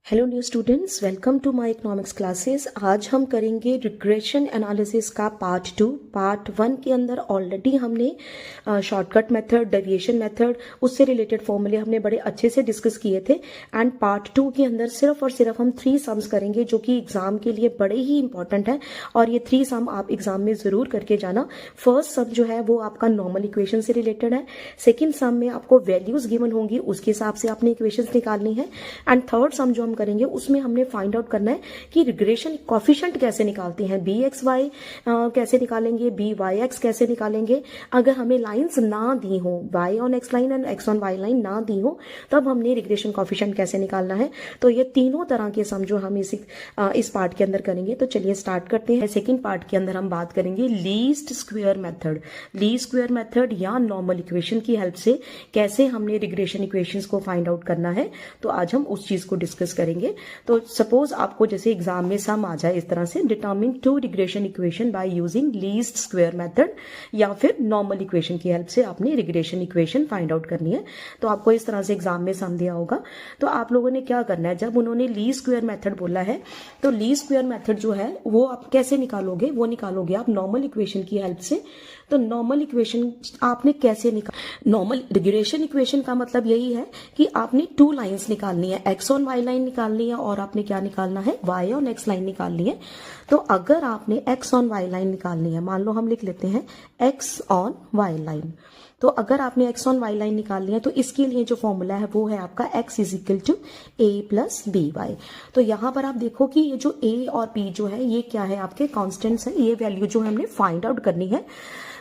Hello new students, welcome to my economics classes. आज हम करेंगे रिग्रेशन एनालिसिस का पार्ट 2। पार्ट 1 के अंदर ऑलरेडी हमने शॉर्टकट मेथड, डेविएशन मेथड, उससे रिलेटेड फॉर्मूले हमने बड़े अच्छे से डिस्कस किए थे। एंड पार्ट 2 के अंदर सिर्फ और सिर्फ हम 3 सम्स करेंगे जो कि एग्जाम के लिए बड़े ही इंपॉर्टेंट है और ये 3 सम आप एग्जाम में जरूर करके जाना। फर्स्ट सम जो है वो आपका नॉर्मल इक्वेशन से रिलेटेड है। सेकेंड सम में आपको वैल्यूज गिवन होंगी, उसके हिसाब से आपने इक्वेशन निकालनी है। एंड थर्ड सम जो करेंगे उसमें हमने फाइंड आउट करना है कि रिग्रेशन कॉफिशिएंट कैसे निकालते हैं, बी एक्स वाई कैसे निकालेंगे, बी वाई एक्स कैसे निकालेंगे। अगर हमें लाइंस ना दी हो, y on x line and x on y line ना दी हो, तब हमने रिग्रेशन कॉफिशिएंट कैसे निकालना है। तो ये तीनों तरह के सम जो हम इस पार्ट के अंदर करेंगे। तो चलिए स्टार्ट करते हैं। सेकेंड पार्ट के अंदर हम बात करेंगे least square method. Least square method या नॉर्मल इक्वेशन की हेल्प से कैसे हमने रिग्रेशन इक्वेशंस को फाइंड आउट करना है। तो आज हम उस चीज को डिस्कस करेंगे। तो सपोज आपको जैसे एग्जाम में सम आ जाए इस तरह से, determine 2 regression equation by using least square method, या फिर नॉर्मल इक्वेशन की हेल्प से आपने रिग्रेशन इक्वेशन फाइंड आउट करनी है। तो आपको इस तरह से एग्जाम में सम दिया होगा। तो आप लोगों ने क्या करना है, जब उन्होंने लीस्ट स्क्वायर मेथड बोला है तो लीस्ट स्क्वायर मेथड जो है वो आप कैसे निकालोगे, वो निकालोगे आप नॉर्मल इक्वेशन की हेल्प से। तो नॉर्मल इक्वेशन आपने कैसे नॉर्मल रिग्रेशन इक्वेशन का मतलब यही है कि आपने 2 लाइंस निकालनी है, एक्स ऑन वाई लाइन निकालनी है और आपने क्या निकालना है, वाई ऑन एक्स लाइन निकालनी है। तो अगर आपने एक्स ऑन वाई लाइन निकालनी है, मान लो हम लिख लेते हैं एक्स ऑन वाई लाइन। तो अगर आपने एक्स ऑन वाई लाइन निकालनी है तो इसके लिए जो फॉर्मूला है वो है आपका x is equal to a plus b y. तो यहां पर आप देखो कि ये जो a और b जो है ये क्या है, आपके कॉन्स्टेंट्स है। ये वैल्यू जो हमने फाइंड आउट करनी है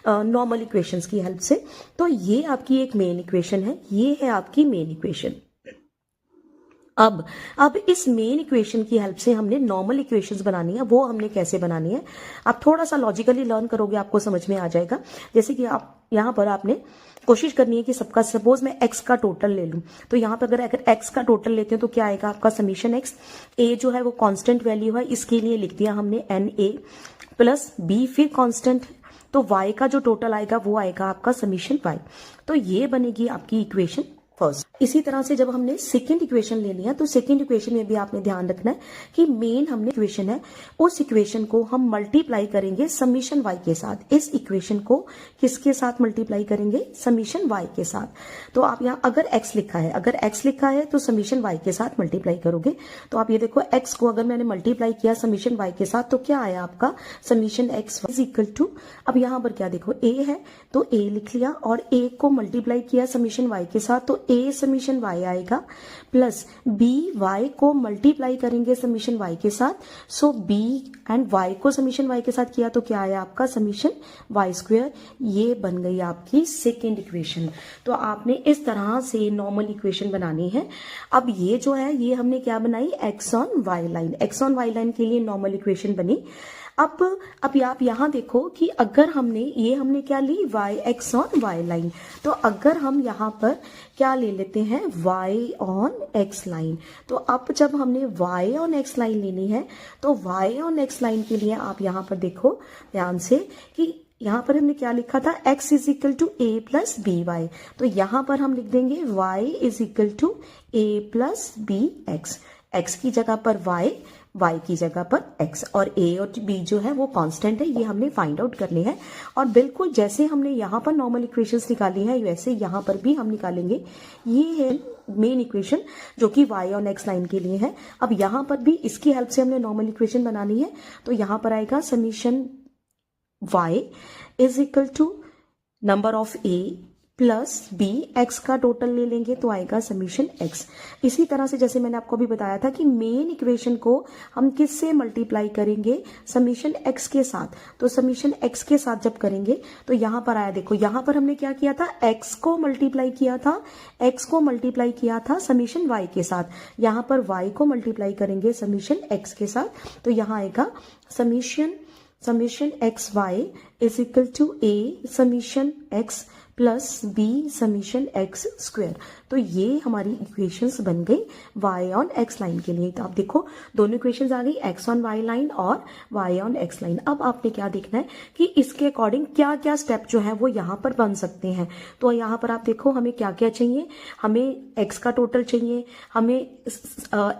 नॉर्मल इक्वेशंस की हेल्प से। तो ये आपकी एक मेन इक्वेशन है, ये है आपकी मेन इक्वेशन। अब इस मेन इक्वेशन की हेल्प से हमने नॉर्मल इक्वेशंस बनानी है। वो हमने कैसे बनानी है, आप थोड़ा सा लॉजिकली लर्न करोगे, आपको समझ में आ जाएगा। जैसे कि आप यहां पर आपने कोशिश करनी है कि सबका, सपोज मैं x का टोटल ले लूं, तो यहां पर अगर x का टोटल लेते हैं तो क्या आएगा आपका समीशन x। a जो है वो कांस्टेंट वैल्यू है, इसके लिए लिख दिया हमने na प्लस b, फिर कांस्टेंट, तो y का जो टोटल आएगा वो आएगा आपका समीशन y। तो ये बनेगी आपकी इक्वेशन फर्स्ट। इसी तरह से जब हमने सेकेंड इक्वेशन लेनी है तो सेकेंड इक्वेशन में भी आपने ध्यान रखना है कि मेन हमने इक्वेशन है, उस इक्वेशन को हम मल्टीप्लाई करेंगे समीशन y के साथ। इस इक्वेशन को किसके साथ मल्टीप्लाई करेंगे, समीशन y के साथ। तो आप यहाँ अगर x लिखा है, अगर x लिखा है तो समीशन y के साथ मल्टीप्लाई करोगे। तो आप ये देखो x को अगर मैंने मल्टीप्लाई किया समीशन y के साथ तो क्या आया आपका summation x is equal to, अब यहाँ पर क्या देखो a है तो a लिख लिया और a को मल्टीप्लाई किया समीशन y के साथ तो a समीशन y आएगा, प्लस b y को मल्टीप्लाई करेंगे समीशन y के साथ, सो b एंड y को समीशन y के साथ किया तो क्या आया आपका समीशन y स्क्वायर। ये बन गई आपकी सेकेंड इक्वेशन। तो आपने इस तरह से नॉर्मल इक्वेशन बनानी है। अब ये जो है ये हमने क्या बनाई, x on y line, x on y line के लिए नॉर्मल इक्वेशन बनी। अब आप यहां देखो कि अगर हमने क्या ली, y x on y line, तो अगर हम यहां पर क्या ले लेते हैं, y ऑन x लाइन, तो अब जब हमने y ऑन x लाइन लेनी है तो y ऑन x लाइन के लिए आप यहां पर देखो ध्यान से कि यहां पर हमने क्या लिखा था, x is equal to a plus b y. तो यहां पर हम लिख देंगे y is equal to a plus b x, x की जगह पर y की जगह पर x, और a और b जो है वो कांस्टेंट है, ये हमने फाइंड आउट करनी है। और बिल्कुल जैसे हमने यहाँ पर नॉर्मल इक्वेशंस निकाली है वैसे यहाँ पर भी हम निकालेंगे। ये है मेन इक्वेशन जो कि y ऑन x लाइन के लिए है। अब यहाँ पर भी इसकी हेल्प से हमने नॉर्मल इक्वेशन बनानी है। तो यहाँ पर आएगा summation y is equal to number of a plus b, x का टोटल ले लेंगे तो आएगा समीशन x। इसी तरह से जैसे मैंने आपको भी बताया था कि मेन इक्वेशन को हम किससे मल्टीप्लाई करेंगे, समीशन x के साथ। तो समीशन x के साथ जब करेंगे तो यहां पर आया, देखो यहां पर हमने क्या किया था, x को मल्टीप्लाई किया था समीशन y के साथ, यहां पर y को मल्टीप्लाई करेंगे समीशन x के साथ। तो यहां आएगा summation x y is equal to a summation x plus b summation x square. तो ये हमारी इक्वेशंस बन गई y ऑन x लाइन के लिए। तो आप देखो दोनों इक्वेशंस आ गई, x ऑन y लाइन और y ऑन x लाइन। अब आपने क्या देखना है कि इसके अकॉर्डिंग क्या क्या स्टेप जो है वो यहाँ पर बन सकते हैं। तो यहाँ पर आप देखो हमें क्या क्या चाहिए, हमें x का टोटल चाहिए, हमें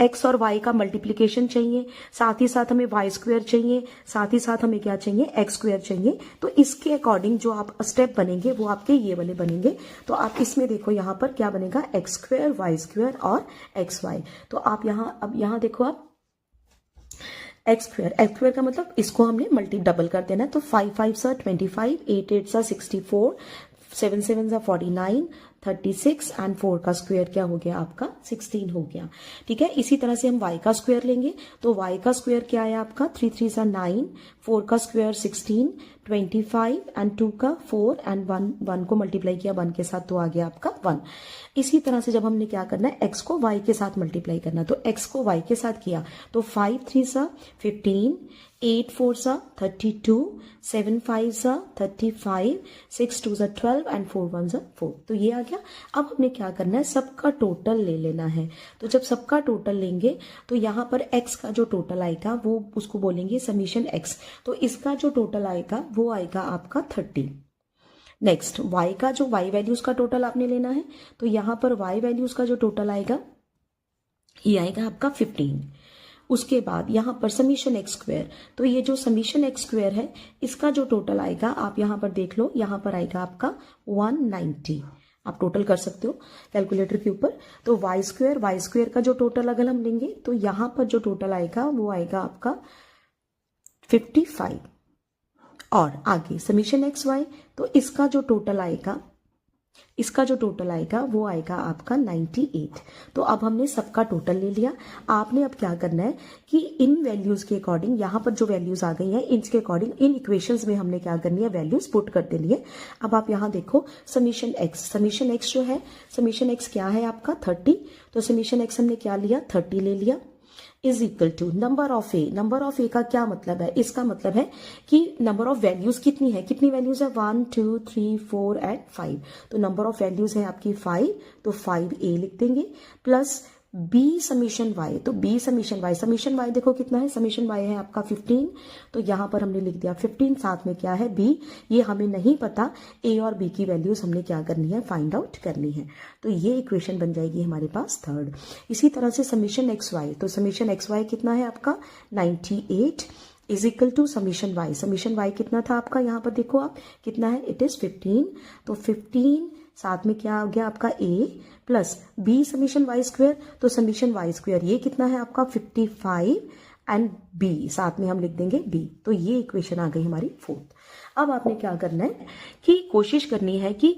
x और y का मल्टीप्लीकेशन चाहिए, साथ ही साथ हमें y स्क्वायर चाहिए, साथ ही साथ हमें क्या चाहिए, x स्क्वायर चाहिए। तो इसके अकॉर्डिंग जो आप स्टेप बनेंगे वो आपके ये वाले बनेंगे। तो आप इसमें देखो यहाँ पर क्या बनेगा, एक्स स्क्वायर, वाई स्क्वायर और एक्स वाई। तो आप यहाँ अब यहाँ देखो आप एक्स स्क्वायर का मतलब इसको हमने मल्टी डबल कर देना है। तो 5 5 सा 25, 8 8 सा 64, 7 7 सा 49, 36 एंड 4 का स्क्वायर क्या हो गया आपका 16 हो गया। ठीक है, इसी तरह से हम y का स्क्वायर लेंगे। तो y का स्क्वायर क्या है आपका 3 3 सा 9, 4 का स्क्वायर 16, 25 एंड 2 का 4 एंड 1 को मल्टीप्लाई किया 1 के साथ तो आ गया आपका 1। इसी तरह से जब हमने क्या करना है x को y के साथ मल्टीप्लाई करना, तो x को y के साथ किया तो 5 3 सा 15, 8 4 सा 32, 7 5 सा 35, 6 2 सा 12 एंड 4 1 सा 4। तो ये आ गया। अब हमने क्या करना है, सबका टोटल ले लेना है। तो जब सबका टोटल लेंगे तो यहाँ पर x का जो टोटल आएगा वो उसको बोलेंगे समीशन x। तो इसका जो टोटल आएगा वो आएगा आपका 30। नेक्स्ट y का जो y वैल्यूज का टोटल आपने लेना है। तो यहाँ पर y वैल्यूज का जो टोटल आएगा ये आएगा आपका 15। उसके बाद यहाँ पर समीशन एक्स स्क्वायर, तो ये जो समीशन एक्स स्क्वायर है इसका जो टोटल आएगा आप यहाँ पर देख लो, यहाँ पर आएगा आपका 190। आप टोटल कर सकते हो कैलकुलेटर के ऊपर। तो वाई स्क्वायर का जो टोटल अगर हम लेंगे तो यहाँ पर जो टोटल आएगा वो आएगा आपका 55। और आगे समीशन एक्स वाई, तो इसका जो टोटल आएगा वो आएगा आपका 98। तो अब हमने सबका टोटल ले लिया। आपने अब क्या करना है कि इन वैल्यूज के अकॉर्डिंग यहाँ पर जो वैल्यूज आ गई हैं इनके अकॉर्डिंग इन इक्वेशंस में हमने क्या करनी है, वैल्यूज पुट कर देनी है। अब आप यहाँ देखो समीशन एक्स जो है, समीशन एक्स क्या है आपका 30। तो समीशन एक्स हमने क्या लिया 30 ले लिया, is equal to number of a. Number of a का क्या मतलब है, इसका मतलब है कि नंबर ऑफ वैल्यूज कितनी है, कितनी वैल्यूज है 1 2 3 4 एंड 5। तो नंबर ऑफ वैल्यूज है आपकी 5, तो 5a लिख देंगे प्लस बी समीशन वाई। तो बी समीशन वाई देखो कितना है, समीशन वाई है आपका 15। तो यहां पर हमने लिख दिया 15, साथ में क्या है बी। ये हमें नहीं पता, ए और बी की वैल्यूज हमने क्या करनी है, फाइंड आउट करनी है। तो ये इक्वेशन बन जाएगी हमारे पास थर्ड। इसी तरह से समीशन एक्स वाई, तो समीशन एक्स वाई कितना है आपका 98 is equal to summation y कितना था आपका, यहाँ पर देखो आप कितना है, इट इज 15। तो 15 साथ में क्या हो गया आपका a plus b summation y square. तो समीशन वाई स्क्वायर ये कितना है आपका 55 एंड b साथ में हम लिख देंगे b। तो ये इक्वेशन आ गई हमारी फोर्थ। अब आपने क्या करना है कि कोशिश करनी है कि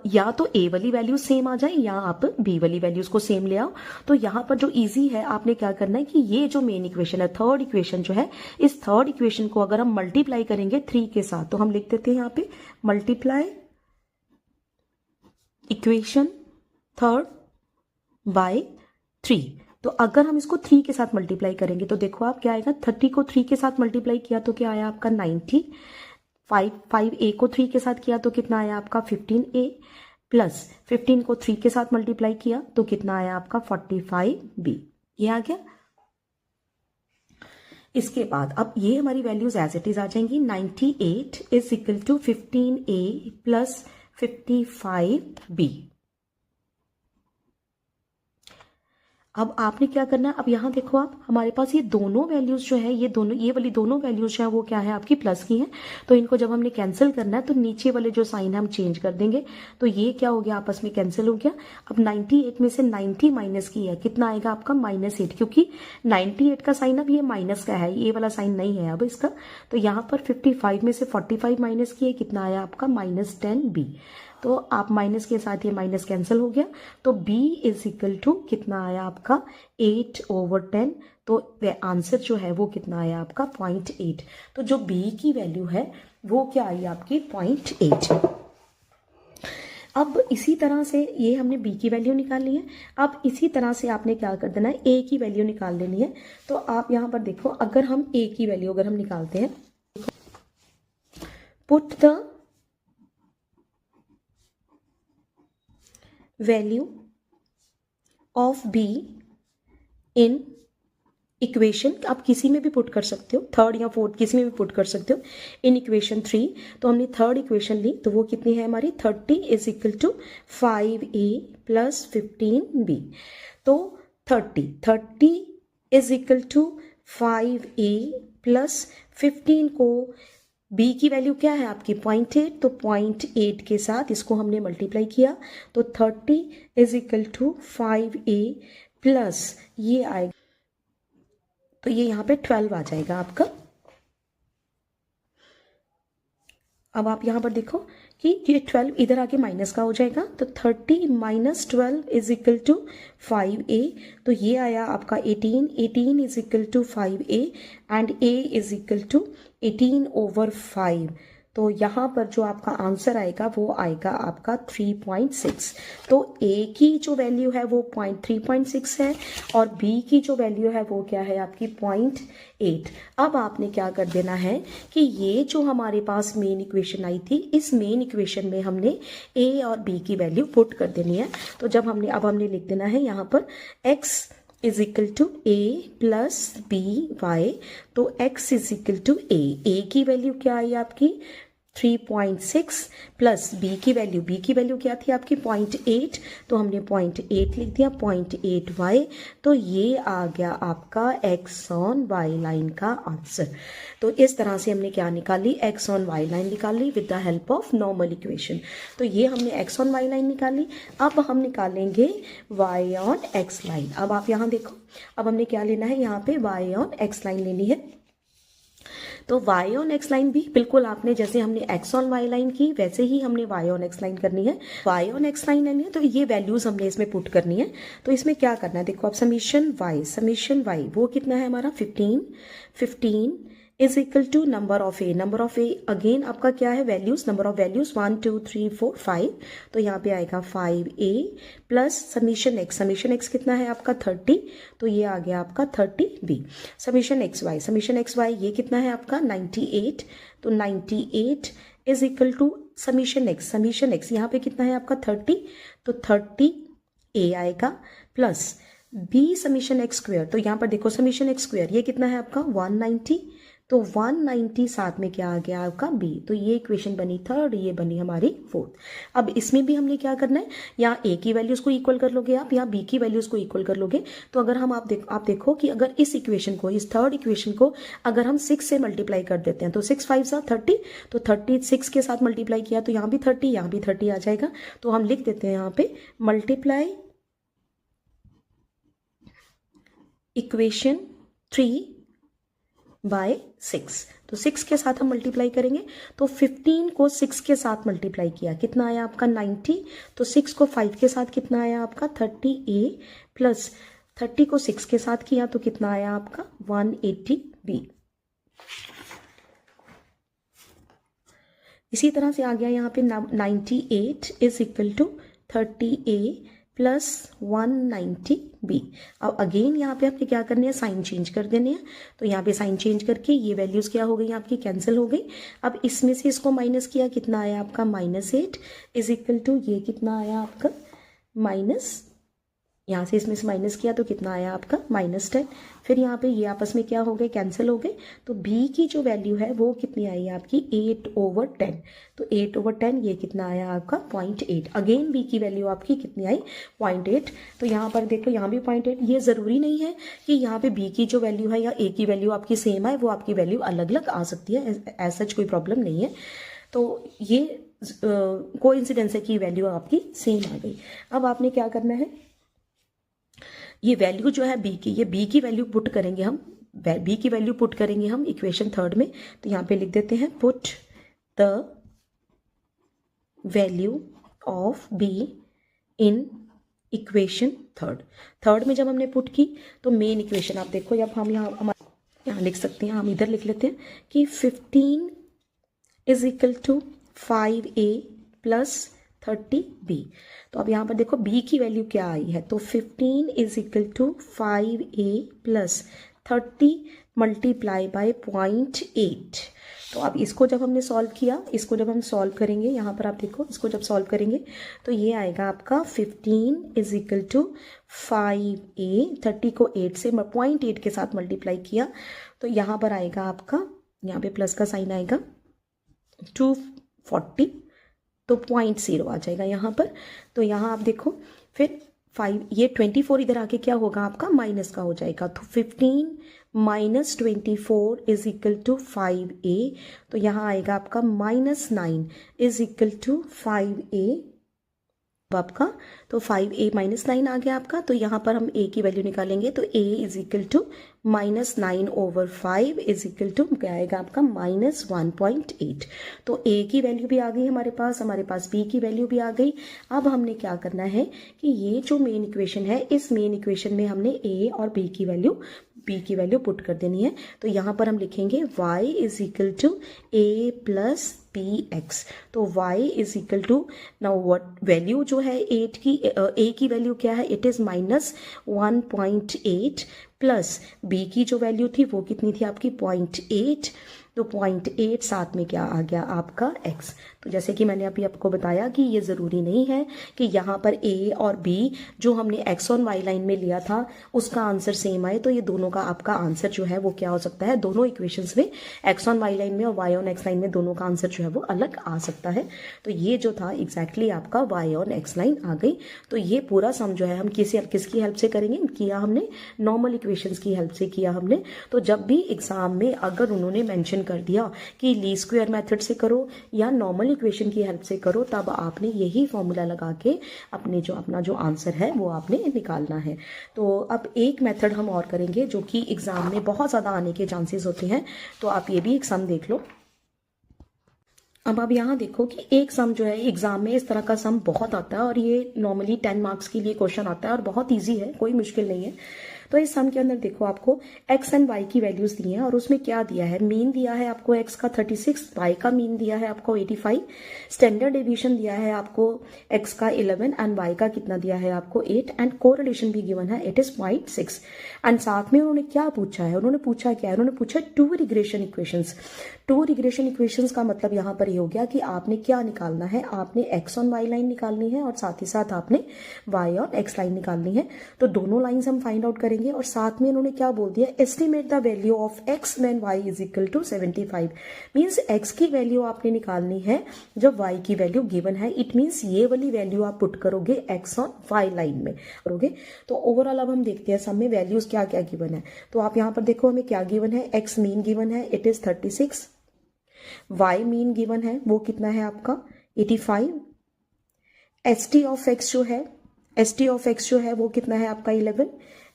या तो a वाली वैल्यू सेम आ जाए या आप b वाली वैल्यूज को सेम ले आओ। तो यहाँ पर जो इजी है आपने क्या करना है कि ये जो मेन इक्वेशन है, थर्ड इक्वेशन जो है, इस थर्ड इक्वेशन को अगर हम मल्टीप्लाई करेंगे 3 के साथ, तो हम लिख देते हैं यहाँ पे मल्टीप्लाई इक्वेशन थर्ड बाय 3। तो अगर हम इसको 3 के साथ मल्टीप्लाई करेंगे तो देखो आप क्या आएगा, 30 को 3 के साथ मल्टीप्लाई किया तो क्या आया आपका 90, 5a को 3 के साथ किया तो कितना आया आपका 15a प्लस 15 को 3 के साथ मल्टीप्लाई किया तो कितना आया आपका 45b। ये आ गया। इसके बाद अब ये हमारी वैल्यूज एज इट इज आ जाएंगी। 98 is equal to 15a plus 55b। अब आपने क्या करना है, अब यहां देखो आप हमारे पास ये दोनों वैल्यूज जो है, ये वाली दोनों वैल्यूज जो है वो क्या है आपकी प्लस की हैं। तो इनको जब हमने कैंसिल करना है तो नीचे वाले जो साइन है हम चेंज कर देंगे। तो ये क्या हो गया, आपस में कैंसिल हो गया। अब 98 में से 90 माइनस की है, कितना आएगा आपका -8, क्योंकि 98 का साइन अब ये माइनस का है, ये वाला साइन नहीं है अब इसका। तो यहाँ पर 55 में से 45 माइनस की है, कितना आया आपका -10b। तो आप माइनस के साथ ये माइनस कैंसिल हो गया। तो b इज इक्वल टू कितना आया आपका 8/10। तो आंसर जो है वो कितना आया आपका 0.8। तो जो b की वैल्यू है वो क्या आई आपकी 0.8। अब इसी तरह से ये हमने b की वैल्यू निकाल ली है। अब इसी तरह से आपने क्या कर देना है, a की वैल्यू निकाल लेनी है। तो आप यहाँ पर देखो, अगर हम a की वैल्यू अगर हम निकालते हैं, put the value of be in equation, आप किसी में भी पुट कर सकते हो, थर्ड या फोर्थ किसी में भी पुट कर सकते हो, इन इक्वेशन 3। तो हमने थर्ड इक्वेशन ली, तो वो कितनी है हमारी 30 is equal to 5a plus 15b। तो 30 is equal to 5a plus 15 को b की वैल्यू क्या है आपकी 0.8, तो 0.8 के साथ इसको हमने मल्टीप्लाई किया, तो 30 is equal to 5a plus ये आएगा, तो ये यहाँ पे 12 आ जाएगा आपका। अब आप यहाँ पर देखो कि ये 12 इधर आके माइनस का हो जाएगा, तो 30 minus 12 is equal to 5a, तो ये आया आपका 18 is equal to 5a and a is equal to 18/5। तो यहाँ पर जो आपका आंसर आएगा वो आएगा आपका 3.6। तो a की जो वैल्यू है वो 3.6 है और b की जो वैल्यू है वो क्या है आपकी 0.8। अब आपने क्या कर देना है कि ये जो हमारे पास मेन इक्वेशन आई थी, इस मेन इक्वेशन में हमने a और b की वैल्यू पुट कर देनी है। तो जब हमने लिख देना है यहाँ पर x is equal to a plus b y, तो x is equal to a की वैल्यू क्या आई आपकी 3.6 प्लस b की वैल्यू क्या थी आपकी 0.8, तो हमने 0.8 लिख दिया, 0.8y, तो ये आ गया आपका x ऑन y लाइन का आंसर। तो इस तरह से हमने क्या निकाली, x ऑन y लाइन निकाली with the help of normal equation. तो ये हमने x ऑन y लाइन निकाली। अब हम निकालेंगे y ऑन x लाइन। अब आप यहाँ देखो, अब हमने क्या लेना है, यहाँ पे y ऑन x लाइन लेनी है। तो y ऑन x लाइन भी बिल्कुल आपने जैसे हमने x ऑन y लाइन की वैसे ही हमने y ऑन x लाइन करनी है। y ऑन x लाइन लेनी है, तो ये वैल्यूज हमने इसमें पुट करनी है। तो इसमें क्या करना है, देखो आप समीशन y वो कितना है हमारा 15 is equal to number of a again आपका क्या है वैल्यूज, नंबर ऑफ वैल्यूज 1 2 3 4 5, तो यहाँ पे आएगा 5a प्लस समीशन x कितना है आपका 30, तो ये आ गया आपका 30b। समीशन एक्स वाई ये कितना है आपका 98, तो 98 is equal to summation x यहाँ पे कितना है आपका 30, तो 30a आएगा plus b summation x square, तो यहाँ पर देखो समीशन x स्क्वायर ये कितना है आपका 190, तो 190 साथ में क्या आ गया आपका b, तो ये इक्वेशन बनी थर्ड, ये बनी हमारी फोर्थ। अब इसमें भी हमने क्या करना है, यहाँ a की वैल्यूज को इक्वल कर लोगे आप, यहाँ b की वैल्यूज को इक्वल कर लोगे। तो अगर हम आप देखो कि अगर इस इक्वेशन को, इस थर्ड इक्वेशन को अगर हम 6 से मल्टीप्लाई कर देते हैं, तो 6 5 30, तो 36 के साथ मल्टीप्लाई किया तो यहाँ भी 30, यहाँ भी 30 आ जाएगा। तो हम लिख देते हैं यहाँ पे मल्टीप्लाई इक्वेशन 3 बाय 6, तो 6 के साथ हम मल्टीप्लाई करेंगे, तो 15 को 6 के साथ मल्टीप्लाई किया कितना आया आपका 90, तो 6 को 5 के साथ कितना आया आपका 30a प्लस 30 को 6 के साथ किया तो कितना आया आपका 180b। इसी तरह से आ गया यहाँ पे 98 is equal to 30a plus 190b। अब अगेन यहाँ पे आपने क्या करने हैं, साइन चेंज कर देने हैं। तो यहाँ पे साइन चेंज करके ये वैल्यूज क्या हो गई आपकी कैंसिल हो गई। अब इसमें से इसको माइनस किया कितना आया आपका -8 इज इक्वल टू ये कितना आया आपका माइनस, यहाँ से इसमें से माइनस किया तो कितना आया आपका -10। फिर यहाँ पे ये आपस में क्या हो गए, कैंसिल हो गए। तो b की जो वैल्यू है वो कितनी आई आपकी 8/10, तो 8/10 ये कितना आया आपका 0.8। अगेन b की वैल्यू आपकी कितनी आई 0.8। तो यहाँ पर देखो यहाँ भी 0.8। ये ज़रूरी नहीं है कि यहाँ पे b की जो वैल्यू है या a की वैल्यू आपकी सेम आए, वो आपकी वैल्यू अलग अलग आ सकती है, ऐसा सच कोई प्रॉब्लम नहीं है। तो ये कोइंसिडेंस है कि वैल्यू आपकी सेम आ गई। अब आपने क्या करना है, ये वैल्यू जो है b की, ये b की वैल्यू पुट करेंगे हम, b की वैल्यू पुट करेंगे हम इक्वेशन थर्ड में। तो यहाँ पे लिख देते हैं put the value of b in equation third में जब हमने पुट की तो मेन इक्वेशन आप देखो, जब हम यहाँ लिख सकते हैं, हम इधर लिख लेते हैं कि 15 is equal to 5a plus 30b। तो अब यहाँ पर देखो b की वैल्यू क्या आई है, तो 15 is equal to 5a plus 30 multiply by 0.8। तो अब इसको जब हमने सॉल्व किया, इसको जब हम सॉल्व करेंगे, यहाँ पर आप देखो, इसको जब सॉल्व करेंगे तो ये आएगा आपका 15 इज इक्वल टू 5a। 30 को 8 से 0.8 के साथ मल्टीप्लाई किया तो यहाँ पर आएगा आपका, यहाँ पे प्लस का साइन आएगा, 240, तो 0.0 आ जाएगा यहाँ पर। तो यहाँ आप देखो फिर 5, ये 24 इधर आके क्या होगा आपका, माइनस का हो जाएगा। तो 15 minus 24 is equal to 5a। तो यहाँ आएगा आपका -9 इज इक्वल टू 5a आपका। तो 5a माइनस 9 आ गया आपका। तो यहाँ पर हम a की वैल्यू निकालेंगे तो a is equal to -9/5 is equal to क्या आएगा आपका, -1.8। तो a की वैल्यू भी आ गई हमारे पास b की वैल्यू भी आ गई। अब हमने क्या करना है कि ये जो मेन इक्वेशन है, इस मेन इक्वेशन में हमने a और b की वैल्यू पुट कर देनी है। तो यहाँ पर हम लिखेंगे y is equal to a plus px। तो y is equal to, now what value जो है 8 की, a की वैल्यू क्या है, इट इज -1.8 प्लस b की जो वैल्यू थी वो कितनी थी आपकी 0.8। तो 0.8 साथ में क्या आ गया आपका x। तो जैसे कि मैंने अभी आपको बताया कि ये ज़रूरी नहीं है कि यहाँ पर a और b जो हमने x और y लाइन में लिया था उसका आंसर सेम आए। तो ये दोनों का आपका आंसर जो है वो क्या हो सकता है, दोनों इक्वेशंस में x ऑन y लाइन में और y ऑन x लाइन में दोनों का आंसर जो है वो अलग आ सकता है। तो ये जो था एग्जैक्टली आपका y ऑन x लाइन आ गई। तो ये पूरा सम जो है हम किसकी हेल्प से करेंगे, किया हमने नॉर्मल इक्वेशंस की हेल्प से किया हमने। तो जब भी एग्जाम में अगर उन्होंने मेंशन कर दिया कि लीस्ट स्क्वायर मेथड से करो या नॉर्मल इक्वेशन की हेल्प से करो, तब आपने यही फॉर्मूला लगा के अपना जो आंसर है वो आपने निकालना है। तो अब एक मेथड हम और करेंगे जो कि एग्जाम में बहुत ज़्यादा आने के चांसेस होते हैं। तो आप ये भी एक सम देख लो। अब आप यहाँ देखो कि एक सम जो है एग्जाम में, इस तरह का सम बहुत आता है और ये नॉर्मली 10 मार्क्स के लिए क्वेश्चन आता है और बहुत ईजी है, कोई मुश्किल नहीं है। तो इस सम के अंदर देखो आपको x एंड y की वैल्यूज दी हैं और उसमें क्या दिया है, मीन दिया है आपको x का 36, y का मीन दिया है आपको 85, स्टैंडर्ड डेविएशन दिया है आपको x का 11 एंड y का कितना दिया है आपको 8 एंड कोरिलेशन भी गिवन है, इट इज 0.6। एंड साथ में उन्होंने क्या पूछा है, उन्होंने पूछा क्या है, उन्होंने पूछा two regression equations. Two regression equations का मतलब यहाँ पर ये हो गया कि आपने क्या निकालना है, आपने x ऑन y लाइन निकालनी है और साथ ही साथ आपने y ऑन x लाइन निकालनी है। तो दोनों लाइंस हम फाइंड आउट करेंगे और साथ में उन्होंने क्या बोल दिया, estimate the value of x when y is equal to 75। Means x की वैल्यू आपने निकालनी है जब y की वैल्यू गिवन है। इट मींस ये वाली वैल्यू आप पुट करोगे x ऑन y लाइन में करोगे। तो ओवरऑल अब हम देखते हैं सब में वैल्यूज क्या क्या गिवन है। तो आप यहाँ पर देखो हमें क्या गिवन है, x मीन गिवन है, it is 36, y mean given है वो कितना है आपका 85, st ऑफ x जो है वो कितना है आपका 11,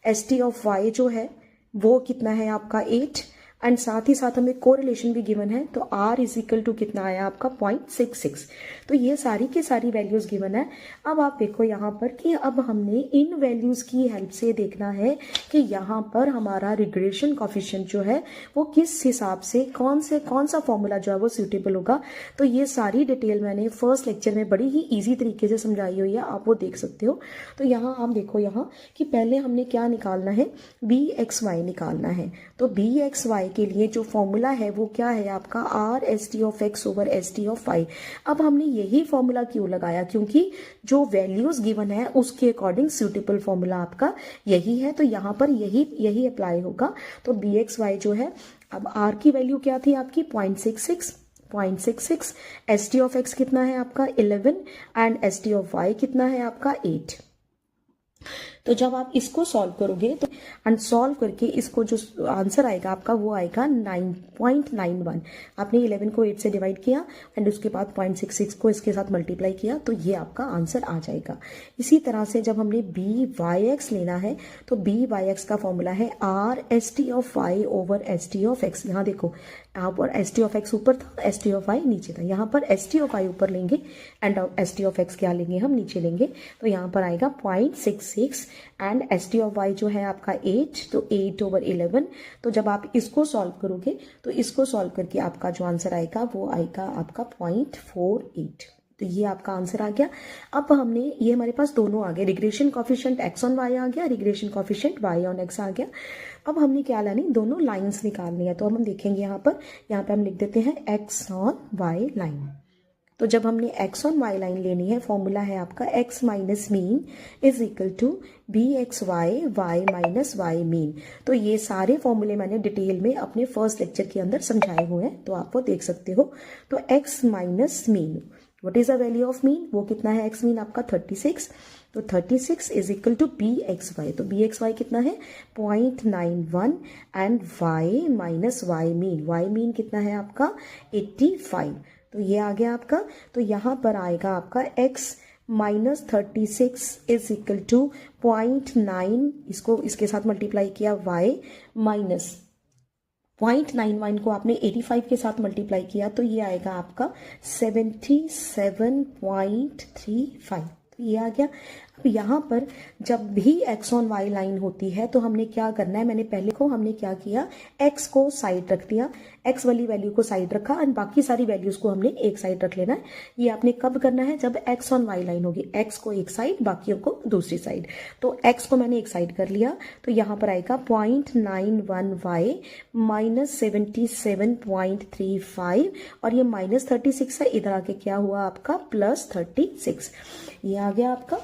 st ऑफ y जो है वो कितना है आपका 8 एंड साथ ही साथ हमें कोरिलेशन भी गिवन है। तो r इज इक्वल टू कितना आया आपका 0.66। तो ये सारी की सारी वैल्यूज गिवन है। अब आप देखो यहाँ पर कि अब हमने इन वैल्यूज की हेल्प से देखना है कि यहाँ पर हमारा रिग्रेशन कोफिशिएंट जो है वो किस हिसाब से कौन सा फॉर्मूला जो है वो सूटेबल होगा। तो ये सारी डिटेल मैंने फर्स्ट लेक्चर में बड़ी ही ईजी तरीके से समझाई हुई है, आप वो देख सकते हो। तो यहाँ आप देखो यहाँ कि पहले हमने क्या निकालना है, bxy निकालना है। तो bxy के लिए जो फॉर्मूला है वो क्या है आपका r st of x over st of y। अब हमने यही फॉर्मूला क्यों लगाया, क्योंकि जो वैल्यूज गिवन है उसके अकॉर्डिंग सूटेबल फॉर्मूला आपका यही है। तो यहाँ पर यही अप्लाई होगा। तो bxy जो है, अब r की वैल्यू क्या थी आपकी 0.66, st ऑफ x कितना है आपका 11 एंड st ऑफ y कितना है आपका 8। तो जब आप इसको सॉल्व करोगे तो अनसॉल्व करके इसको जो आंसर आएगा आपका वो आएगा 9.91। आपने 11 को 8 से डिवाइड किया एंड उसके बाद 0.66 को इसके साथ मल्टीप्लाई किया तो ये आपका आंसर आ जाएगा। इसी तरह से जब हमने BYX लेना है तो BYX का फॉर्मूला है R ST of y over ST of x। यहाँ देखो यहाँ पर ST ऑफ x ऊपर था, ST ऑफ y नीचे था। यहाँ पर ST ऑफ y ऊपर लेंगे एंड ST ऑफ x क्या लेंगे, हम नीचे लेंगे। तो यहाँ पर आएगा 0.66 एंड ST ऑफ y जो है आपका 8, तो 8 ओवर 11। तो जब आप इसको सॉल्व करोगे तो इसको सॉल्व करके आपका जो आंसर आएगा वो आएगा आपका 0.48। तो ये आपका आंसर आ गया। अब हमने ये हमारे पास दोनों आ गए, regression coefficient x on y आ गया, regression coefficient y on x आ गया। अब हमने क्या लानी, दोनों लाइंस निकालनी है। तो हम देखेंगे यहाँ पे हम लिख देते हैं x ऑन y लाइन। तो जब हमने x ऑन y लाइन लेनी है, फॉर्मूला है आपका x minus mean is equal to b x y y minus y mean. तो ये सारे फॉर्मूले मैंने डिटेल में अपने फर्स्ट लेक्चर के अंदर समझाए हुए हैं, तो आप वो देख सकते हो। तो x minus mean, what is the value of mean, वो कितना है x मीन आपका 36। तो 36 is equal to b x y. तो बी एक्स वाई कितना है 0.91 and y minus y mean कितना है आपका 85। तो ये आ गया आपका। तो यहाँ पर आएगा आपका x minus 36 is equal to 0.9, इसको इसके साथ मल्टीप्लाई किया y माइनस 0.91 को आपने 85 के साथ मल्टीप्लाई किया, तो ये आएगा आपका 77.35। तो ये आ गया। अब यहाँ पर जब भी x ऑन y लाइन होती है तो हमने क्या करना है, मैंने पहले को हमने क्या किया, x को साइड रख दिया, x वाली वैल्यू को साइड रखा और बाकी सारी वैल्यूज को हमने एक साइड रख लेना है। ये आपने कब करना है, जब x ऑन y लाइन होगी, x को एक साइड बाकियों को दूसरी साइड। तो x को मैंने एक साइड कर लिया, तो यहाँ पर आएगा 0.91y माइनस 77.35 और ये माइनस 36 है, इधर आके क्या हुआ आपका प्लस 36। ये आ गया आपका।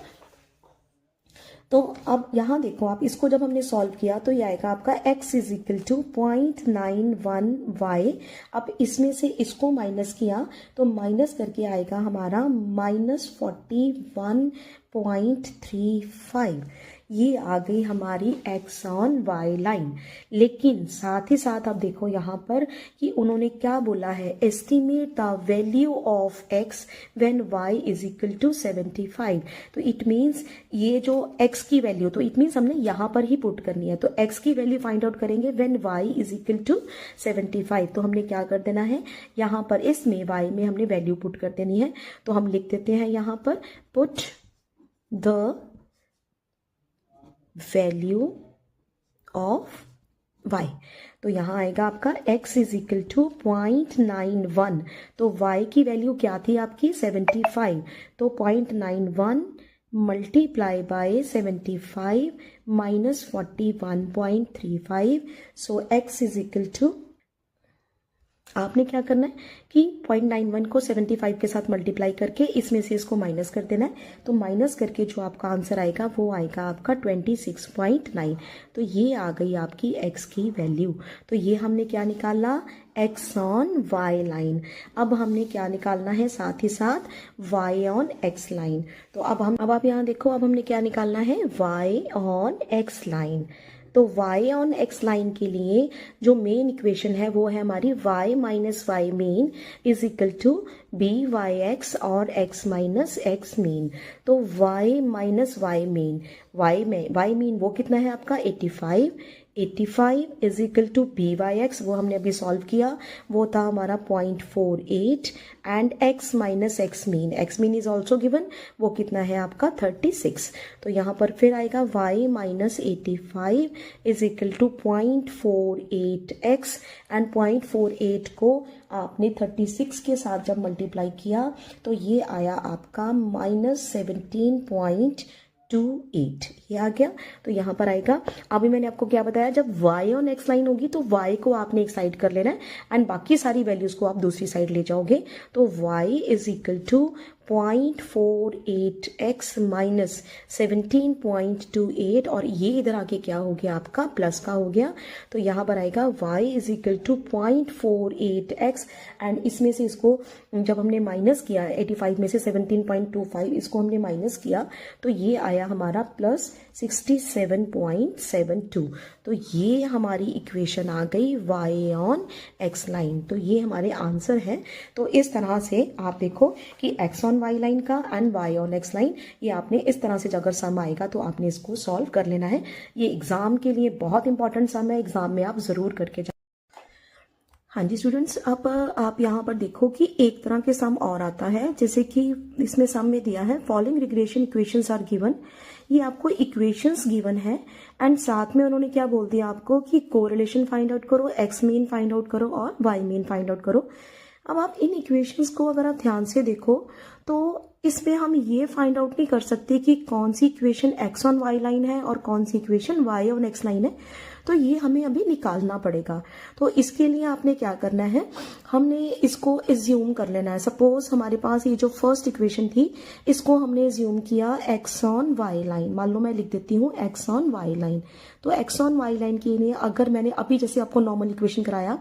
तो अब यहाँ देखो आप, इसको जब हमने सॉल्व किया तो ये आएगा आपका x is equal to 0.91y। अब इसमें से इसको माइनस किया तो माइनस करके आएगा हमारा माइनस 41.35। ये आ गई हमारी x ऑन y लाइन। लेकिन साथ ही साथ आप देखो यहाँ पर कि उन्होंने क्या बोला है, estimate the value of x when y is equal to 75। तो इट मीन्स ये जो x की वैल्यू, तो इट मीन्स हमने यहाँ पर ही पुट करनी है। तो x की वैल्यू फाइंड आउट करेंगे when y is equal to 75। तो हमने क्या कर देना है, यहाँ पर इसमें y में हमने वैल्यू पुट कर देनी है। तो हम लिख देते हैं यहाँ पर put the value of y। तो यहाँ आएगा आपका x इज इक्वल टू 0.91। तो y की वैल्यू क्या थी आपकी 75। तो 0.91 multiply by 75 minus 41.35। So x is equal to, आपने क्या करना है कि 0.91 को 75 के साथ मल्टीप्लाई करके इसमें से इसको माइनस कर देना है। तो माइनस करके जो आपका आंसर आएगा वो आएगा आपका 26.9। तो ये आ गई आपकी x की वैल्यू। तो ये हमने क्या निकाला, x ऑन y लाइन। अब हमने क्या निकालना है, साथ ही साथ y ऑन x लाइन। तो अब आप यहाँ देखो, अब हमने क्या निकालना है, y ऑन x लाइन। तो y ऑन x लाइन के लिए जो मेन इक्वेशन है वो है हमारी y minus y mean is equal to b y x और x माइनस एक्स मीन। तो y minus y mean, y mean वो कितना है आपका 85 is equal to b y x, वो हमने अभी सॉल्व किया, वो था हमारा 0.48 and x minus x mean is also given, वो कितना है आपका 36। तो यहाँ पर फिर आएगा y minus 85 is equal to 0.48x and 0.48 को आपने 36 के साथ जब मल्टीप्लाई किया तो ये आया आपका माइनस 17.28। ये आ गया। तो यहाँ पर आएगा, अभी मैंने आपको क्या बताया, जब y ऑन x लाइन होगी तो y को आपने एक साइड कर लेना है एंड बाकी सारी वैल्यूज को आप दूसरी साइड ले जाओगे। तो y is equal to 0.48x minus 17.28 और ये इधर आके क्या हो गया आपका प्लस का हो गया। तो यहाँ पर आएगा y is equal to 0.48x and इसमें से इसको जब हमने माइनस किया 85 में से 17.25 इसको हमने माइनस किया तो ये आया हमारा प्लस 67.72। तो ये हमारी इक्वेशन आ गई y ऑन x लाइन। तो ये हमारे आंसर है। तो इस तरह से आप देखो कि x ऑन y लाइन का and y on x line, ये आपने इस तरह से अगर सम आएगा तो आपने इसको सॉल्व कर लेना है। ये एग्जाम के लिए बहुत इंपॉर्टेंट सम है, एग्जाम में आप जरूर करके जाए। हाँ जी स्टूडेंट्स, अब आप यहाँ पर देखो कि एक तरह के सम और आता है, जैसे कि इसमें सम में दिया है following regression equations are given. ये आपको इक्वेशंस गिवन है एंड साथ में उन्होंने क्या बोल दिया आपको कि कोरिलेशन फाइंड आउट करो, एक्स मीन फाइंड आउट करो और वाई मीन फाइंड आउट करो। अब आप इन इक्वेशंस को अगर आप ध्यान से देखो तो इसमें हम ये फाइंड आउट नहीं कर सकते कि कौन सी equation x on y line है और कौन सी equation y on x line है, तो ये हमें अभी निकालना पड़ेगा। तो इसके लिए आपने क्या करना है, हमने इसको एज्यूम कर लेना है। सपोज हमारे पास ये जो फर्स्ट इक्वेशन थी इसको हमने एज्यूम किया x ऑन y लाइन, मान लो मैं लिख देती हूँ x ऑन y लाइन। तो x ऑन y लाइन के लिए अगर मैंने अभी जैसे आपको नॉर्मल इक्वेशन कराया,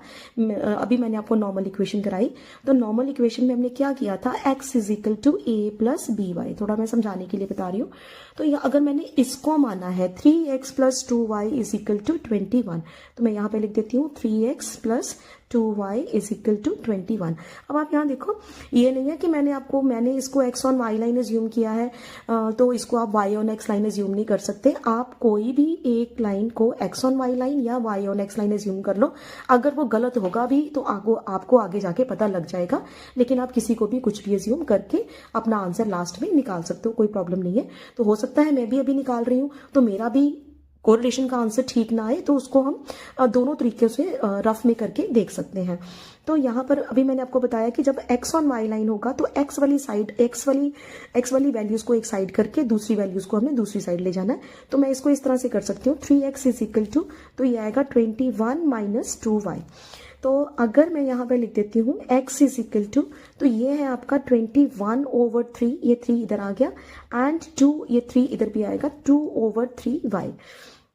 अभी मैंने आपको नॉर्मल इक्वेशन कराई, तो नॉर्मल इक्वेशन में हमने क्या किया था, x is equal to a plus b y. थोड़ा मैं समझाने के लिए बता रही हूँ। तो यह अगर मैंने इसको माना है 3x plus 2y is equal to 21, तो मैं यहाँ पे लिख देती हूँ 3x plus 2y is equal to 21। अब आप यहाँ देखो, ये नहीं है कि मैंने इसको x on y line assume किया है तो इसको आप y on x line assume नहीं कर सकते। आप कोई भी एक लाइन को x ऑन y लाइन या y on x line assume कर लो, अगर वो गलत होगा भी तो आपको आगे जाके पता लग जाएगा, लेकिन आप किसी को भी कुछ भी एज्यूम करके अपना आंसर लास्ट में निकाल सकते हो, कोई प्रॉब्लम नहीं है। तो हो सकता है मैं भी अभी निकाल रही हूँ तो मेरा भी कोरिलेशन का आंसर ठीक ना आए, तो उसको हम दोनों तरीके से रफ में करके देख सकते हैं। तो यहाँ पर अभी मैंने आपको बताया कि जब x ऑन y लाइन होगा तो x वाली वैल्यूज को एक साइड करके दूसरी वैल्यूज को हमने दूसरी साइड ले जाना है। तो मैं इसको इस तरह से कर सकती हूँ 3x इज इक्वल टू, तो ये आएगा 21 माइनस 2y। तो अगर मैं यहाँ पे लिख देती हूँ x इज इक्वल टू, तो ये है आपका 21/3, ये 3 इधर आ गया, एंड 2, ये 3 इधर भी आएगा, 2/3y।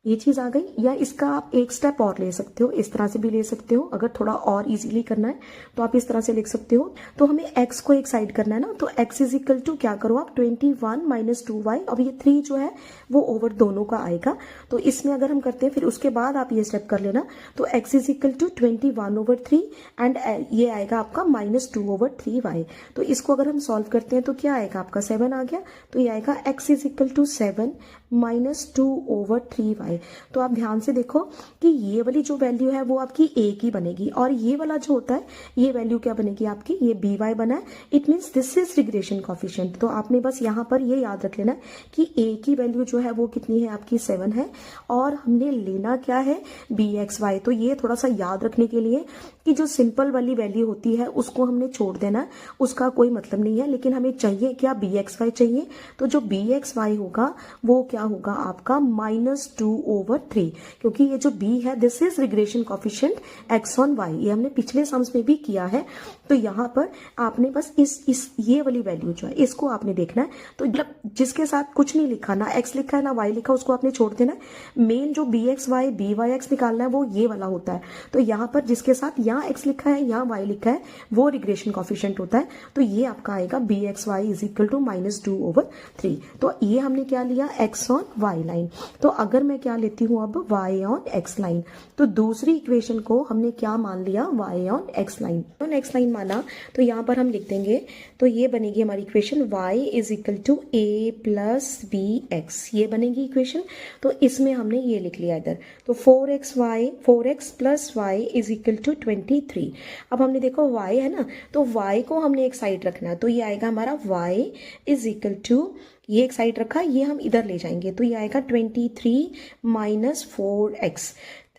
ये चीज आ गई। या इसका आप एक स्टेप और ले सकते हो, इस तरह से भी ले सकते हो। अगर थोड़ा और इजीली करना है तो आप इस तरह से लिख सकते हो। तो हमें x को एक साइड करना है ना, तो x इज इक्वल टू क्या करो आप 21 माइनस 2y। अब ये 3 जो है वो ओवर दोनों का आएगा, तो इसमें अगर हम करते हैं फिर उसके बाद आप ये स्टेप कर लेना। तो x is equal to 21/3 and ये आएगा आपका -2/3y। तो इसको अगर हम सॉल्व करते हैं तो क्या आएगा आपका 7 आ गया। तो ये आएगा x is equal to 7 -2/3y। तो आप ध्यान से देखो कि ये वाली जो वैल्यू है वो आपकी a की बनेगी, और ये वाला जो होता है ये वैल्यू क्या बनेगी आपकी, ये by बना है। It means this is regression coefficient. तो आपने बस यहाँ पर ये याद रख लेना कि a की वैल्यू जो है वो कितनी है आपकी 7 है, और हमने लेना क्या है bxy। तो ये थोड़ा सा याद रखने के लिए कि जो सिंपल वाली वैल्यू होती है उसको हमने छोड़ देना, उसका कोई मतलब नहीं है, लेकिन हमें चाहिए क्या bxy चाहिए। तो जो bxy होगा वो क्या होगा आपका -2/3, क्योंकि ये जो b है this is regression coefficient x on y, ये हमने पिछले सम्स में भी किया है। तो यहाँ पर आपने बस इस ये वाली वैल्यू जो है इसको आपने देखना है। तो जब जिसके साथ कुछ नहीं लिखा, ना x लिखा है ना y लिखा, उसको आपने छोड़ देना है। मेन जो bxy byx निकालना है वो ये वाला होता है। तो यहाँ पर जिसके साथ यहाँ x लिखा है यहाँ y लिखा है वो रिग्रेशन कॉफिशिएंट होता है। तो ये आपका आएगा bxy इज इक्वल टू -2/3। तो ये हमने क्या लिया x ऑन y लाइन। तो अगर मैं क्या लेती हूँ अब y ऑन x लाइन, तो दूसरी इक्वेशन को हमने क्या मान लिया y on x line. On x line माना तो यहाँ पर हम लिख देंगे, तो ये बनेगी हमारी equation y is equal to a plus bx, ये बनेगी इक्वेशन। तो इसमें हमने ये लिख लिया इधर, तो 4x plus y is equal to 23। अब हमने देखो y है ना, तो y को हमने एक साइड रखना है, तो ये आएगा हमारा y इज इक्वल टू, ये एक साइड रखा, ये हम इधर ले जाएंगे, तो ये आएगा 23 माइनस 4x।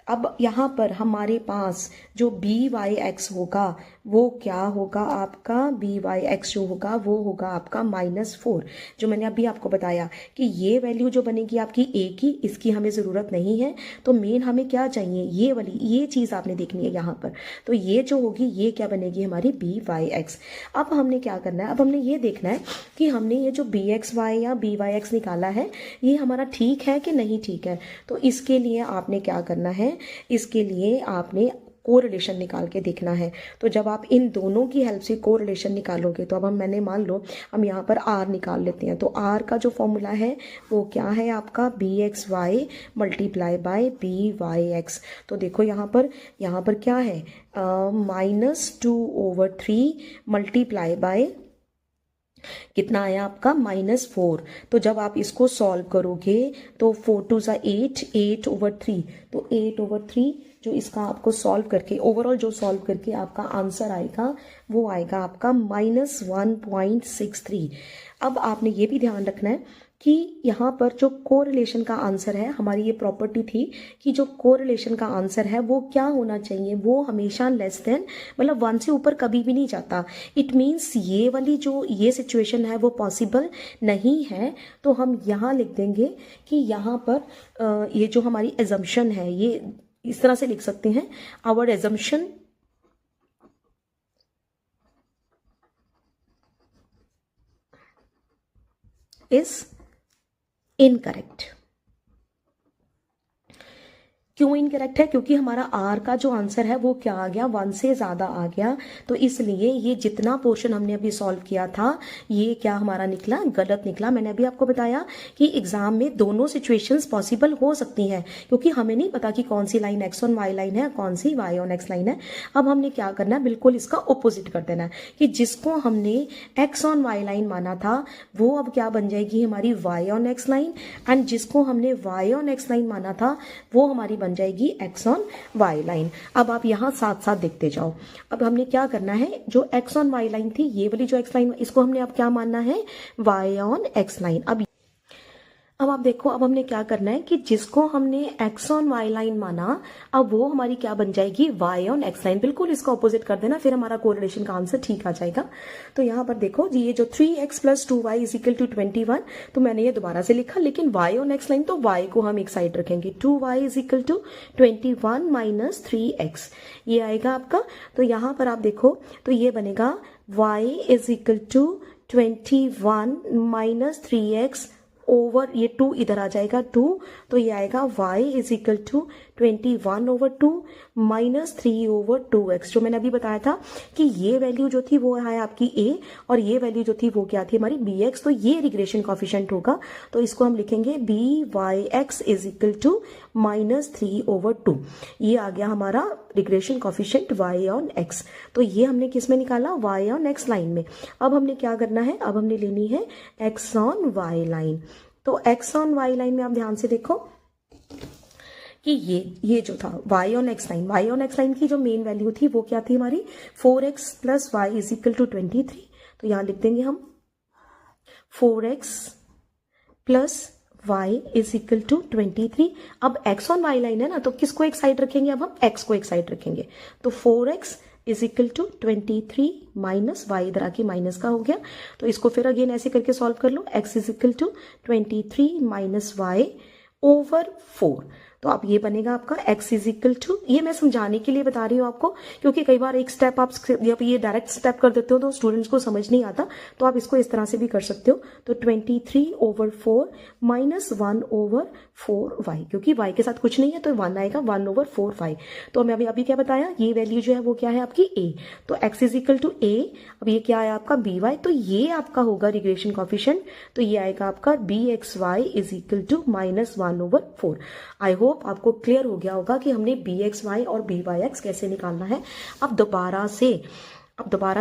अब यहाँ पर हमारे पास जो byx होगा वो क्या होगा आपका, byx जो होगा वो होगा आपका -4। जो मैंने अभी आपको बताया कि ये वैल्यू जो बनेगी आपकी a की, इसकी हमें ज़रूरत नहीं है। तो मेन हमें क्या चाहिए, ये वाली ये चीज़ आपने देखनी है यहाँ पर। तो ये जो होगी ये क्या बनेगी हमारी byx। अब हमने क्या करना है, अब हमने ये देखना है कि हमने ये जो bxy या byx निकाला है ये हमारा ठीक है कि नहीं ठीक है। तो इसके लिए आपने क्या करना है, इसके लिए आपने कोरिलेशन निकाल के देखना है। तो जब आप इन दोनों की हेल्प से कोरिलेशन निकालोगे, तो अब मैंने मान लो हम यहाँ पर r निकाल लेते हैं। तो r का जो फॉर्मूला है वो क्या है आपका bxy मल्टीप्लाई बाय byx। तो देखो यहाँ पर क्या है -2/3 मल्टीप्लाई बाय कितना आया आपका -4। तो जब आप इसको सॉल्व करोगे तो 4 2 8, 8/3, तो 8/3 जो इसका आपको सॉल्व करके ओवरऑल जो सॉल्व करके आपका आंसर आएगा वो आएगा आपका -1.63। अब आपने ये भी ध्यान रखना है कि यहाँ पर जो कोरिलेशन का आंसर है, हमारी ये प्रॉपर्टी थी कि जो कोरिलेशन का आंसर है वो क्या होना चाहिए, वो हमेशा लेस देन, मतलब 1 से ऊपर कभी भी नहीं जाता। इट मीन्स ये वाली जो ये सिचुएशन है वो पॉसिबल नहीं है। तो हम यहाँ लिख देंगे कि यहाँ पर ये जो हमारी एजम्पशन है, ये इस तरह से लिख सकते हैं, आवर एजम्पशन इज इनकरेक्ट। क्यों इनकरेक्ट है? क्योंकि हमारा आर का जो आंसर है वो क्या आ गया, 1 से ज्यादा आ गया। तो इसलिए ये जितना पोर्शन हमने अभी सॉल्व किया था ये क्या हमारा निकला, गलत निकला। मैंने अभी आपको बताया कि एग्जाम में दोनों सिचुएशंस पॉसिबल हो सकती हैं, क्योंकि हमें नहीं पता कि कौन सी line x on y line है, कौन सी वाई ऑन एक्स लाइन है। अब हमने क्या करना है, बिल्कुल इसका ऑपोजिट कर देना है कि जिसको हमने एक्स ऑन वाई लाइन माना था वो अब क्या बन जाएगी, हमारी y on x line, and जिसको हमने वाई ऑन एक्स लाइन माना था वो हमारी बन जाएगी एक्स ऑन वाई लाइन। अब आप यहां साथ साथ देखते जाओ। अब हमने क्या करना है, जो एक्स ऑन वाई लाइन थी, ये वाली जो एक्स लाइन, इसको हमने अब क्या मानना है, वाई ऑन एक्स लाइन। अब आप देखो, अब हमने क्या करना है कि जिसको हमने एक्स ऑन वाई लाइन माना, अब वो हमारी क्या बन जाएगी, वाई ऑन एक्स लाइन। बिल्कुल इसका ऑपोजिट कर देना, फिर हमारा कोरिलेशन का आंसर ठीक आ जाएगा। तो यहाँ पर देखो जी, ये जो 3x + 2y = 21, तो मैंने ये दोबारा से लिखा, लेकिन वाई ऑन एक्स लाइन तो y को हम एक साइड रखेंगे, 2y = 21 - 3x, ये आएगा आपका। तो यहाँ पर आप देखो तो ये बनेगा y = 21 - 3x ओवर, ये 2 इधर आ जाएगा 2, तो ये आएगा y = 21/2 - 3/2x। जो मैंने अभी बताया था कि ये वैल्यू जो थी वो है आपकी a, और ये वैल्यू जो थी वो क्या थी, हमारी bx। तो ये रिग्रेशन कोफिशिएंट होगा, तो इसको हम लिखेंगे byx = -3/2। ये आ गया हमारा regression coefficient y on x। तो ये हमने किस में निकाला, y ऑन x लाइन में। अब हमने क्या करना है, अब हमने लेनी है x ऑन y लाइन। तो x ऑन y लाइन में आप ध्यान से देखो कि ये जो था y on x line, y on x line की जो मेन वैल्यू थी वो क्या थी हमारी, 4x + y = 23। तो यहां लिख देंगे हम 4x + y = 23। अब x ऑन y लाइन है ना, तो किसको एक साइड रखेंगे, अब हम x को एक साइड रखेंगे। तो 4x = 23 - y, इधर आके माइनस का हो गया, तो इसको फिर अगेन ऐसे करके सॉल्व कर लो, x = 23 - y / 4। तो अब ये बनेगा आपका x = ये मैं समझाने के लिए बता रही हूँ आपको, क्योंकि कई बार एक स्टेप आप जब ये डायरेक्ट स्टेप कर देते हो तो स्टूडेंट्स को समझ नहीं आता, तो आप इसको इस तरह से भी कर सकते हो। तो 23/4 - 1/4y, क्योंकि y के साथ कुछ नहीं है तो 1 आएगा, 1/4y। तो मैं अभी क्या बताया, ये वैल्यू जो है वो क्या है आपकी a, तो x = a। अब ये क्या है आपका by, तो ये आपका होगा रिग्रेशन कोफिशिएंट, तो ये आएगा आपका bxy = -1/4। आई होप आपको क्लियर हो गया होगा कि हमने bxy और byx कैसे निकालना है। अब दोबारा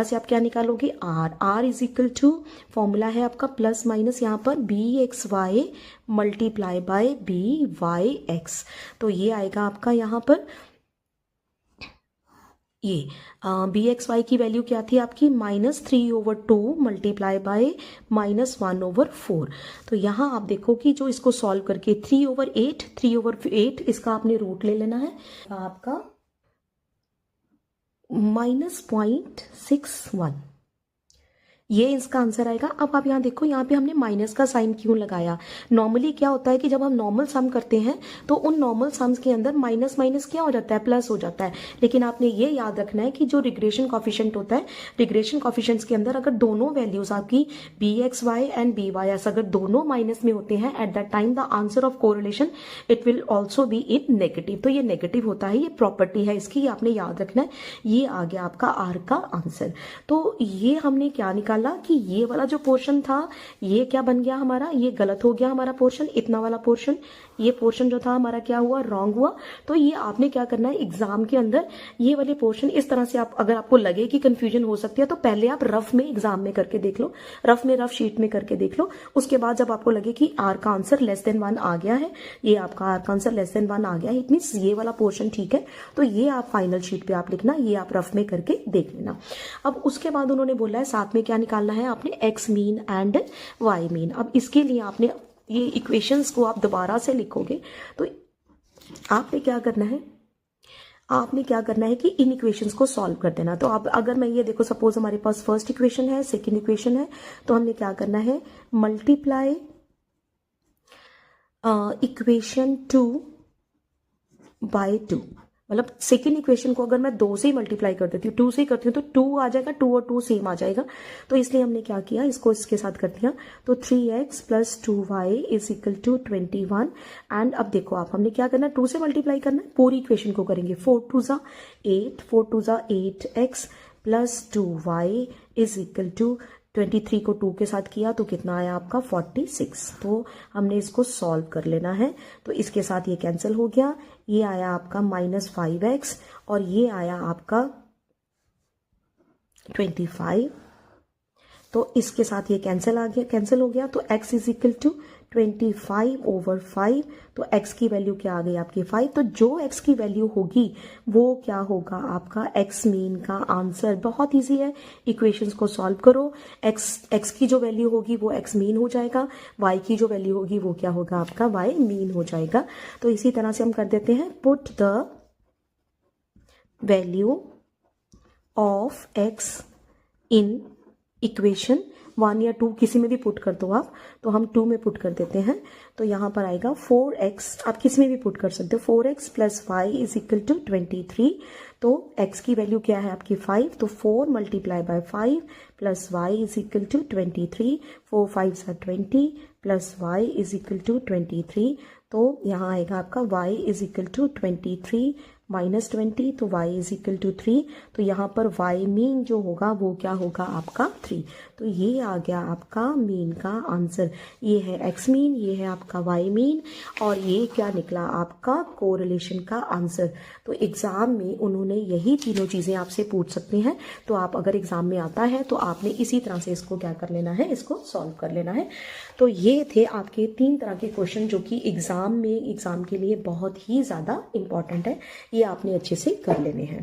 से आप क्या निकालोगे, r = फॉर्मूला है आपका प्लस माइनस, यहाँ पर bxy × byx। तो ये आएगा आपका यहाँ पर, ये bxy की वैल्यू क्या थी आपकी, -3/2 × -1/4। तो यहाँ आप देखो कि जो इसको सॉल्व करके 3/8 इसका आपने रूट ले लेना है, आपका -0.61, ये इसका आंसर आएगा। अब आप यहाँ देखो, यहाँ पे हमने माइनस का साइन क्यों लगाया। नॉर्मली क्या होता है कि जब हम नॉर्मल सम करते हैं तो उन नॉर्मल सम्स के अंदर माइनस माइनस क्या हो जाता है, प्लस हो जाता है। लेकिन आपने ये याद रखना है कि जो रिग्रेशन कोफिशिएंट होता है, रिग्रेशन कोफिशिएंट्स के अंदर अगर दोनों वैल्यूज आपकी bxy एंड bys अगर दोनों माइनस में होते हैं, at that time the answer of correlation it will also be in negative. तो ये नेगेटिव होता है, ये प्रॉपर्टी है इसकी, आपने याद रखना है। ये आ गया आपका आर का आंसर। तो ये हमने क्या निकाला कि ये वाला जो पोर्शन था ये क्या बन गया हमारा, ये गलत हो गया हमारा पोर्शन, इतना वाला पोर्शन, ये पोर्शन जो था हमारा क्या हुआ, रॉन्ग हुआ। तो ये आपने क्या करना है, एग्जाम के अंदर ये वाले पोर्शन इस तरह से, आप अगर आपको लगे कि कंफ्यूजन हो सकती है तो पहले आप रफ में एग्जाम में करके देख लो, रफ शीट में करके देख लो। उसके बाद जब आपको लगे कि आर का आंसर <1 आ गया है, ये आपका आर का आंसर <1 आ गया है, इट मीन्स ये वाला पोर्शन ठीक है, तो ये आप फाइनल शीट पे आप लिखना, ये आप रफ में करके देख लेना। अब उसके बाद उन्होंने बोला है साथ में क्या निकालना है आपने, x mean and y mean. अब इसके लिए आपने ये इक्वेशंस को आप दोबारा से लिखोगे तो आपने क्या करना है, आपने क्या करना है कि इन इक्वेशंस को सॉल्व कर देना। तो अब अगर मैं ये देखो, सपोज हमारे पास फर्स्ट इक्वेशन है, सेकंड इक्वेशन है, तो हमने क्या करना है, मल्टीप्लाई इक्वेशन 2 बाय 2। मतलब सेकेंड इक्वेशन को अगर मैं 2 से ही मल्टीप्लाई कर देती हूँ, 2 से ही करती हूँ, तो 2 आ जाएगा, 2 और 2 सेम आ जाएगा। तो इसलिए हमने क्या किया, इसको इसके साथ कर दिया। तो 3x plus 2y is equal to 21। And अब देखो आप, हमने क्या करना है, 2 से मल्टीप्लाई करना है, पूरी इक्वेशन को करेंगे। 4 2 ज़ा 8, 4 2 ज़ा 8x plus 2y is equal to 23 को 2 के साथ किया तो कितना आया आपका 46। तो हमने इसको सॉल्व कर लेना है। तो इसके साथ ये कैंसिल हो गया, ये आया आपका -5x और ये आया आपका 25। तो इसके साथ ये कैंसिल आ गया, कैंसिल हो गया। तो x इज इक्वल टू 25/5। तो x की वैल्यू क्या आ गई आपकी 5। तो जो x की वैल्यू होगी वो क्या होगा आपका x मीन का आंसर। बहुत इजी है, इक्वेशंस को सॉल्व करो। x की जो वैल्यू होगी वो x मीन हो जाएगा, y की जो वैल्यू होगी वो क्या होगा आपका y मीन हो जाएगा। तो इसी तरह से हम कर देते हैं, put the value of x in equation 1 या 2, किसी में भी पुट कर दो आप। तो हम 2 में पुट कर देते हैं। तो यहाँ पर आएगा 4x, आप किसी में भी पुट कर सकते हो, 4x plus y is equal to 23। तो x की वैल्यू क्या है आपकी 5, तो 4 multiply by 5 plus y is equal to 23। 4 5 20 plus y is equal to 23। तो यहाँ आएगा आपका y is equal to 23 minus 20, तो y इज इक्वल टू 3। तो यहाँ पर y मीन जो होगा वो क्या होगा आपका 3। तो ये आ गया आपका मीन का आंसर। ये है x मीन, ये है आपका y मीन, और ये क्या निकला आपका कोरिलेशन का आंसर। तो एग्जाम में उन्होंने यही तीनों चीज़ें आपसे पूछ सकते हैं। तो आप अगर एग्जाम में आता है तो आपने इसी तरह से इसको क्या कर लेना है, इसको सॉल्व कर लेना है। तो ये थे आपके 3 तरह के क्वेश्चन जो कि एग्जाम के लिए बहुत ही ज़्यादा इंपॉर्टेंट है। ये आपने अच्छे से कर लेने हैं।